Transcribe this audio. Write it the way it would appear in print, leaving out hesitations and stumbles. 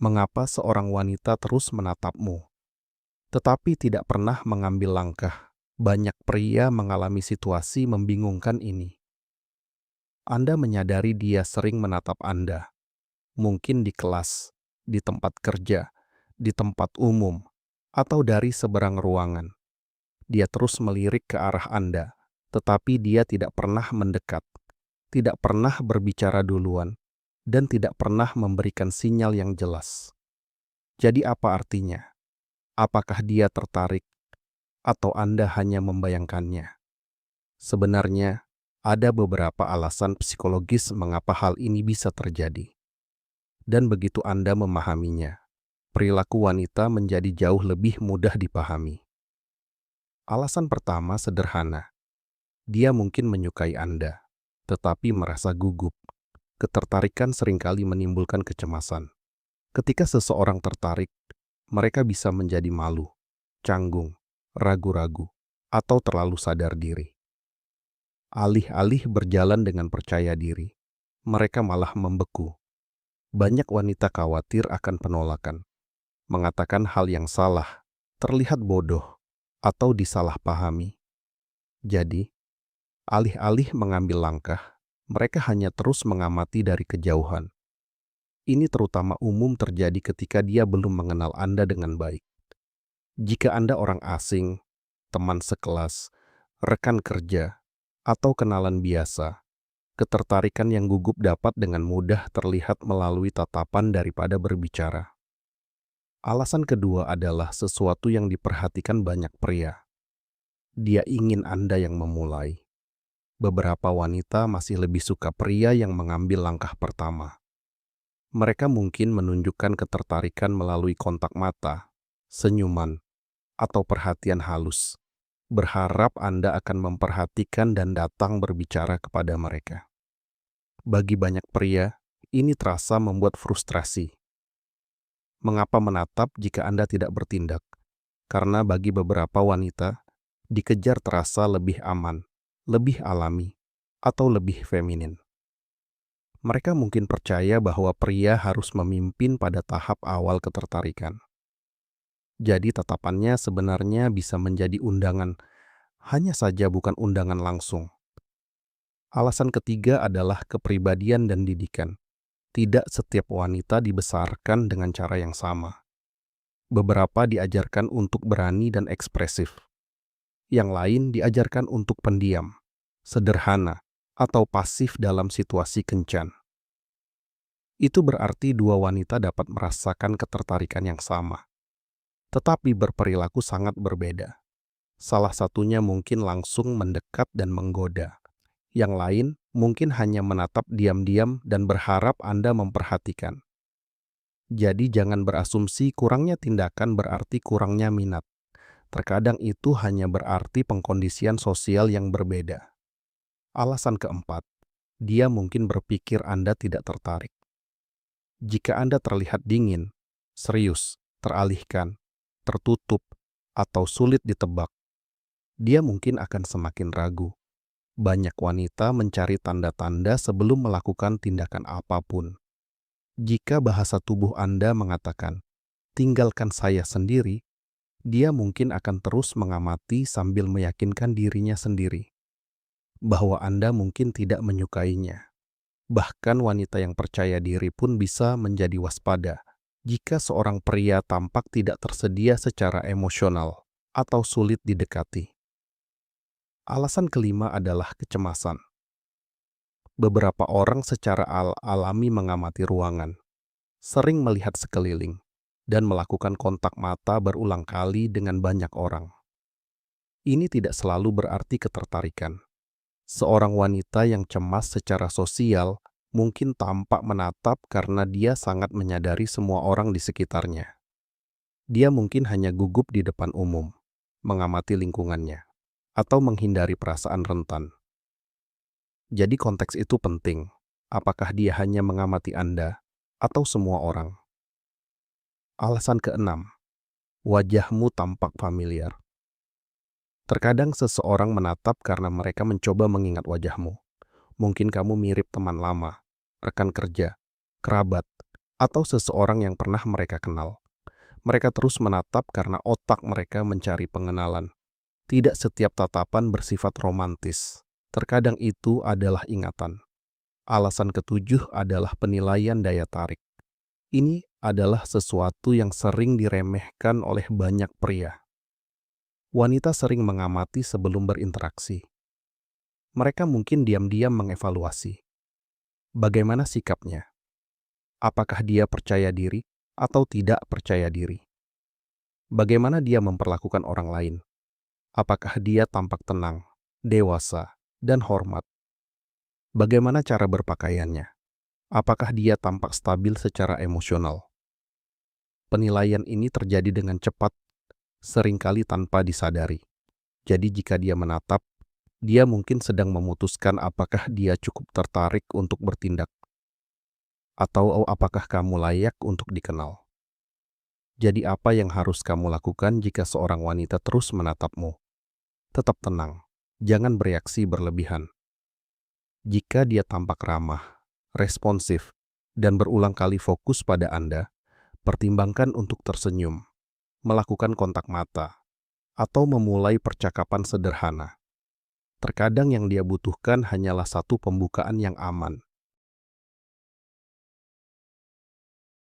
Mengapa seorang wanita terus menatapmu, tetapi tidak pernah mengambil langkah? Banyak pria mengalami situasi membingungkan ini. Anda menyadari dia sering menatap Anda, mungkin di kelas, di tempat kerja, di tempat umum, atau dari seberang ruangan. Dia terus melirik ke arah Anda, tetapi dia tidak pernah mendekat, tidak pernah berbicara duluan, dan tidak pernah memberikan sinyal yang jelas. Jadi apa artinya? Apakah dia tertarik atau Anda hanya membayangkannya? Sebenarnya, ada beberapa alasan psikologis mengapa hal ini bisa terjadi. Dan begitu Anda memahaminya, perilaku wanita menjadi jauh lebih mudah dipahami. Alasan pertama sederhana. Dia mungkin menyukai Anda, tetapi merasa gugup. Ketertarikan seringkali menimbulkan kecemasan. Ketika seseorang tertarik, mereka bisa menjadi malu, canggung, ragu-ragu, atau terlalu sadar diri. Alih-alih berjalan dengan percaya diri, mereka malah membeku. Banyak wanita khawatir akan penolakan, mengatakan hal yang salah, terlihat bodoh, atau disalahpahami. Jadi, alih-alih mengambil langkah, mereka hanya terus mengamati dari kejauhan. Ini terutama umum terjadi ketika dia belum mengenal Anda dengan baik. Jika Anda orang asing, teman sekelas, rekan kerja, atau kenalan biasa, ketertarikan yang gugup dapat dengan mudah terlihat melalui tatapan daripada berbicara. Alasan kedua adalah sesuatu yang diperhatikan banyak pria. Dia ingin Anda yang memulai. Beberapa wanita masih lebih suka pria yang mengambil langkah pertama. Mereka mungkin menunjukkan ketertarikan melalui kontak mata, senyuman, atau perhatian halus, berharap Anda akan memperhatikan dan datang berbicara kepada mereka. Bagi banyak pria, ini terasa membuat frustrasi. Mengapa menatap jika Anda tidak bertindak? Karena bagi beberapa wanita, dikejar terasa lebih aman, lebih alami, atau lebih feminin. Mereka mungkin percaya bahwa pria harus memimpin pada tahap awal ketertarikan. Jadi tatapannya sebenarnya bisa menjadi undangan, hanya saja bukan undangan langsung. Alasan ketiga adalah kepribadian dan didikan. Tidak setiap wanita dibesarkan dengan cara yang sama. Beberapa diajarkan untuk berani dan ekspresif. Yang lain diajarkan untuk pendiam, sederhana, atau pasif dalam situasi kencan. Itu berarti dua wanita dapat merasakan ketertarikan yang sama, tetapi berperilaku sangat berbeda. Salah satunya mungkin langsung mendekat dan menggoda. Yang lain mungkin hanya menatap diam-diam dan berharap Anda memperhatikan. Jadi jangan berasumsi kurangnya tindakan berarti kurangnya minat. Terkadang itu hanya berarti pengkondisian sosial yang berbeda. Alasan keempat, dia mungkin berpikir Anda tidak tertarik. Jika Anda terlihat dingin, serius, teralihkan, tertutup, atau sulit ditebak, dia mungkin akan semakin ragu. Banyak wanita mencari tanda-tanda sebelum melakukan tindakan apapun. Jika bahasa tubuh Anda mengatakan, "Tinggalkan saya sendiri," dia mungkin akan terus mengamati sambil meyakinkan dirinya sendiri bahwa Anda mungkin tidak menyukainya. Bahkan wanita yang percaya diri pun bisa menjadi waspada jika seorang pria tampak tidak tersedia secara emosional atau sulit didekati. Alasan kelima adalah kecemasan. Beberapa orang secara alami mengamati ruangan, sering melihat sekeliling, dan melakukan kontak mata berulang kali dengan banyak orang. Ini tidak selalu berarti ketertarikan. Seorang wanita yang cemas secara sosial mungkin tampak menatap karena dia sangat menyadari semua orang di sekitarnya. Dia mungkin hanya gugup di depan umum, mengamati lingkungannya, atau menghindari perasaan rentan. Jadi konteks itu penting. Apakah dia hanya mengamati Anda atau semua orang? Alasan keenam, wajahmu tampak familiar. Terkadang seseorang menatap karena mereka mencoba mengingat wajahmu. Mungkin kamu mirip teman lama, rekan kerja, kerabat, atau seseorang yang pernah mereka kenal. Mereka terus menatap karena otak mereka mencari pengenalan. Tidak setiap tatapan bersifat romantis. Terkadang itu adalah ingatan. Alasan ketujuh adalah penilaian daya tarik. Ini adalah sesuatu yang sering diremehkan oleh banyak pria. Wanita sering mengamati sebelum berinteraksi. Mereka mungkin diam-diam mengevaluasi. Bagaimana sikapnya? Apakah dia percaya diri atau tidak percaya diri? Bagaimana dia memperlakukan orang lain? Apakah dia tampak tenang, dewasa, dan hormat? Bagaimana cara berpakaiannya? Apakah dia tampak stabil secara emosional? Penilaian ini terjadi dengan cepat, seringkali tanpa disadari. Jadi jika dia menatap, dia mungkin sedang memutuskan apakah dia cukup tertarik untuk bertindak, atau apakah kamu layak untuk dikenal. Jadi apa yang harus kamu lakukan jika seorang wanita terus menatapmu? Tetap tenang, jangan bereaksi berlebihan. Jika dia tampak ramah, responsif, dan berulang kali fokus pada Anda, pertimbangkan untuk tersenyum, melakukan kontak mata, atau memulai percakapan sederhana. Terkadang yang dia butuhkan hanyalah satu pembukaan yang aman,